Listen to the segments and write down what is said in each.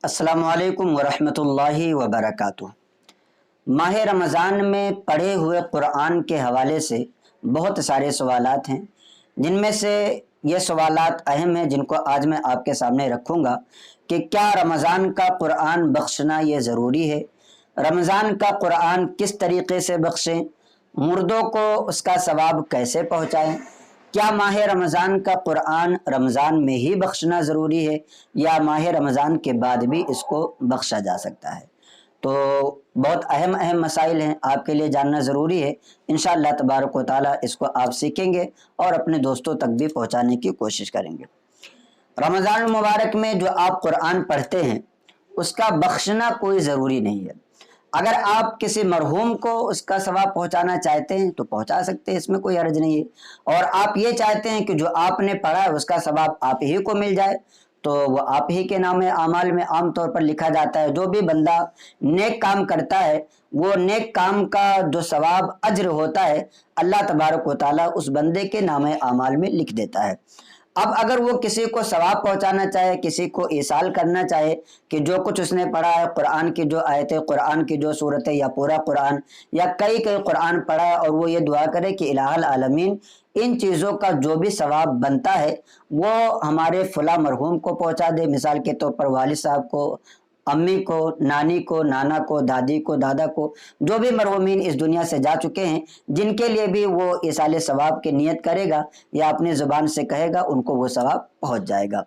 अस्सलामु अलैकुम वरहमतुल्लाहि वबरकातुह। माह रमज़ान में पढ़े हुए कुरान के हवाले से बहुत सारे सवालात हैं, जिनमें से ये सवालात अहम हैं जिनको आज मैं आपके सामने रखूँगा कि क्या रमज़ान का कुरान बख्शना ये ज़रूरी है, रमज़ान का कुरान किस तरीक़े से बख्शें, मुर्दों को उसका सवाब कैसे पहुँचाएँ, क्या माह रमज़ान का कुरान रमज़ान में ही बख्शना ज़रूरी है या माह रमज़ान के बाद भी इसको बख्शा जा सकता है। तो बहुत अहम अहम मसाइल हैं, आपके लिए जानना ज़रूरी है। इंशाअल्लाह तबारक व तआला इसको आप सीखेंगे और अपने दोस्तों तक भी पहुँचाने की कोशिश करेंगे। रमज़ान मुबारक में जो आप कुरान पढ़ते हैं उसका बख्शना कोई ज़रूरी नहीं है। अगर आप किसी मरहूम को उसका सवाब पहुंचाना चाहते हैं तो पहुंचा सकते हैं, इसमें कोई हर्ज नहीं है। और आप ये चाहते हैं कि जो आपने पढ़ा है उसका सवाब आप ही को मिल जाए तो वो आप ही के नाम आमाल में आम तौर पर लिखा जाता है। जो भी बंदा नेक काम करता है वो नेक काम का जो सवाब अज्र होता है अल्लाह तबारक व तआला उस बंदे के नाम आमाल में लिख देता है। अब अगर वो किसी को सवाब पहुंचाना चाहे, किसी को ईसाल करना चाहे कि जो कुछ उसने पढ़ा है, कुरान की जो आयतें, कुरान की जो सूरतें या पूरा कुरान या कई कुरान पढ़ा है, और वो ये दुआ करे कि इलाहुल आलमीन इन चीज़ों का जो भी सवाब बनता है वो हमारे फला मरहूम को पहुंचा दे। मिसाल के तौर पर वालिद साहब को, अम्मी को, नानी को, नाना को, दादी को, दादा को, जो भी मरहूमीन इस दुनिया से जा चुके हैं, जिनके लिए भी वो इसाले सवाब की नियत करेगा या अपनी ज़ुबान से कहेगा, उनको वो सवाब पहुंच जाएगा।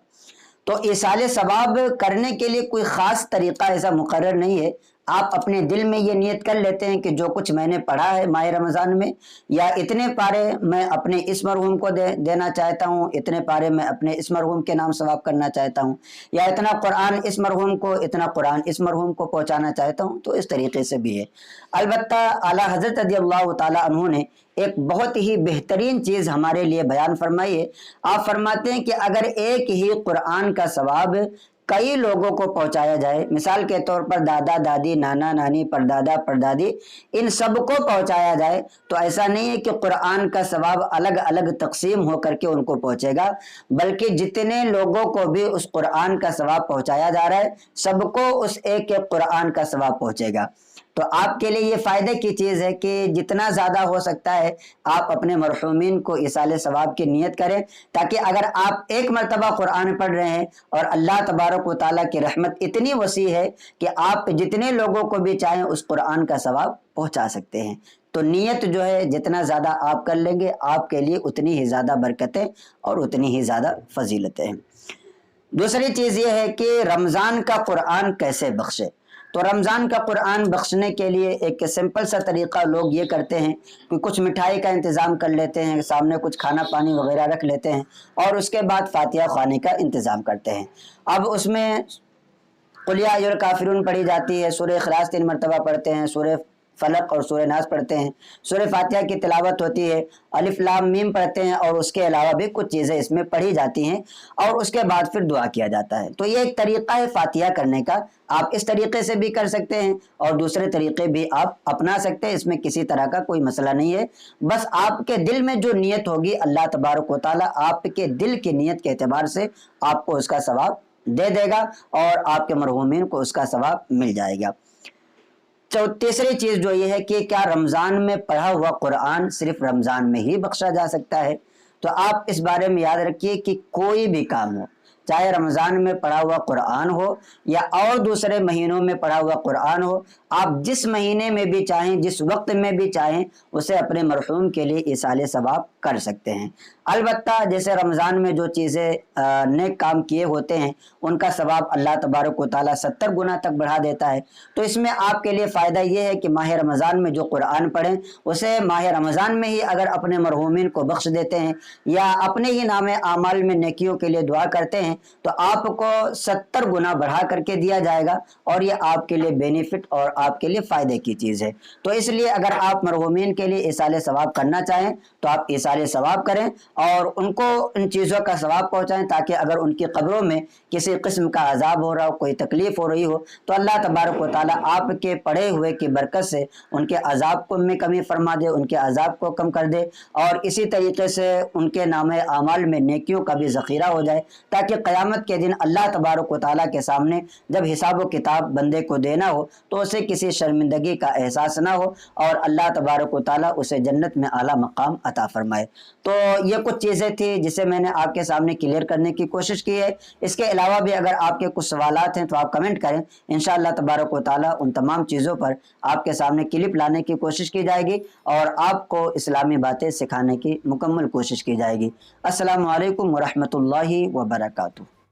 तो इसाले सवाब करने के लिए कोई ख़ास तरीक़ा ऐसा मुकर्रर नहीं है। आप अपने दिल में ये नियत कर लेते हैं कि जो कुछ मैंने पढ़ा है माह रमज़ान में, या इतने पारे मैं अपने इस मरहूम को देना चाहता हूँ, इतने पारे मैं अपने इस मरहूम के नाम सवाब करना चाहता हूँ, या इतना कुरान इस मरहूम को, इतना कुरान इस मरहूम को पहुँचाना चाहता हूँ, तो इस तरीके से भी है। अलबत्ता आला हज़रत रज़ियल्लाहु ताला अन्हु ने एक बहुत ही बेहतरीन चीज़ हमारे लिए बयान फरमाई है। आप फरमाते हैं कि अगर एक ही कुरान का सवाब कई लोगों को पहुंचाया जाए, मिसाल के तौर पर दादा दादी, नाना नानी, परदादा परदादी, इन सबको पहुंचाया जाए, तो ऐसा नहीं है कि कुरान का सवाब अलग अलग तकसीम होकर के उनको पहुंचेगा, बल्कि जितने लोगों को भी उस कुरान का सवाब पहुंचाया जा रहा है सबको उस एक एक कुरान का सवाब पहुंचेगा। तो आपके लिए ये फ़ायदे की चीज़ है कि जितना ज़्यादा हो सकता है आप अपने मरहूमीन को इसाले सवाब की नियत करें, ताकि अगर आप एक मरतबा कुरान पढ़ रहे हैं और अल्लाह तबारक व तआला की रहमत इतनी वसी है कि आप जितने लोगों को भी चाहें उस कुरान का सवाब पहुंचा सकते हैं। तो नियत जो है जितना ज़्यादा आप कर लेंगे आपके लिए उतनी ही ज़्यादा बरकतें और उतनी ही ज़्यादा फजीलतें हैं। दूसरी चीज़ ये है कि रमज़ान का कुरान कैसे बख्शे। तो रमज़ान का कुरान बख्शने के लिए एक सिंपल सा तरीक़ा लोग ये करते हैं कि कुछ मिठाई का इंतज़ाम कर लेते हैं, सामने कुछ खाना पानी वगैरह रख लेते हैं और उसके बाद फातिहा ख़्वानी का इंतज़ाम करते हैं। अब उसमें कुल या अय्युहल काफ़िरून पढ़ी जाती है, सूरह इखलास 3 मरतबा पढ़ते हैं, सूरह फलक और सूरह नास पढ़ते हैं, सूरह फातिहा की तिलावत होती है, अलिफ लाम मीम पढ़ते हैं और उसके अलावा भी कुछ चीज़ें इसमें पढ़ी जाती हैं और उसके बाद फिर दुआ किया जाता है। तो ये एक तरीक़ा है फातिहा करने का। आप इस तरीक़े से भी कर सकते हैं और दूसरे तरीक़े भी आप अपना सकते हैं, इसमें किसी तरह का कोई मसला नहीं है। बस आपके दिल में जो नियत होगी अल्लाह तबारक व तआला आपके दिल की नियत के एतबार से आपको उसका सवाब दे देगा और आपके मरहूमीन को उसका सवाब मिल जाएगा। तीसरी चीज़ जो ये है कि क्या रमज़ान में पढ़ा हुआ कुरान सिर्फ रमज़ान में ही बख्शा जा सकता है। तो आप इस बारे में याद रखिए कि कोई भी काम हो, चाहे रमज़ान में पढ़ा हुआ कुरान हो या और दूसरे महीनों में पढ़ा हुआ कुरान हो, आप जिस महीने में भी चाहें, जिस वक्त में भी चाहें, उसे अपने मरहूम के लिए इसाले सवाब कर सकते हैं। अलबत्ता जैसे रमज़ान में जो चीज़ें नेक काम किए होते हैं उनका सवाब अल्लाह तबारक व तआला 70 गुना तक बढ़ा देता है। तो इसमें आपके लिए फ़ायदा ये है कि माह रमज़ान में जो कुरान पढ़ें उसे माह रमज़ान में ही अगर अपने मरहूमीन को बख्श देते हैं या अपने ही नाम आमाल में नेकियों के लिए दुआ करते हैं तो आपको 70 गुना बढ़ा करके दिया जाएगा और ये आपके लिए बेनिफिट और आपके लिए फ़ायदे की चीज़ है। तो इसलिए अगर आप मरहूमीन के लिए इसाले सवाब करना चाहें तो आप इसाले सवाब करें। اور ان کو ان چیزوں کا ثواب پہنچائیں، تاکہ اگر ان کی قبروں میں کسی قسم کا عذاب ہو رہا ہو، کوئی تکلیف ہو رہی ہو، تو اللہ تبارک و تعالیٰ آپ کے پڑھے ہوئے کی برکت سے ان کے عذاب کو میں کمی فرما دے، ان کے عذاب کو کم کر دے، اور اسی طریقے سے ان کے نامہ اعمال میں نیکیوں کا بھی ذخیرہ ہو جائے، تاکہ قیامت کے دن اللہ تبارک و تعالیٰ کے سامنے جب حساب و کتاب بندے کو دینا ہو تو اسے کسی شرمندگی کا احساس نہ ہو، اور اللہ تبارک و تعالیٰ اسے جنت میں اعلیٰ مقام عطا فرمائے۔ تو یہ کچھ چیزیں تھی جسے میں نے آپ کے سامنے کلیئر کرنے کی کوشش کی ہے۔ اس کے علاوہ بھی اگر آپ کے کچھ سوالات ہیں تو آپ کمنٹ کریں، انشاءاللہ تبارک و تعالیٰ ان تمام چیزوں پر آپ کے سامنے کلپ لانے کی کوشش کی جائے گی، اور آپ کو اسلامی باتیں سکھانے کی مکمل کوشش کی جائے گی۔ السلام علیکم ورحمۃ اللہ وبرکاتہ۔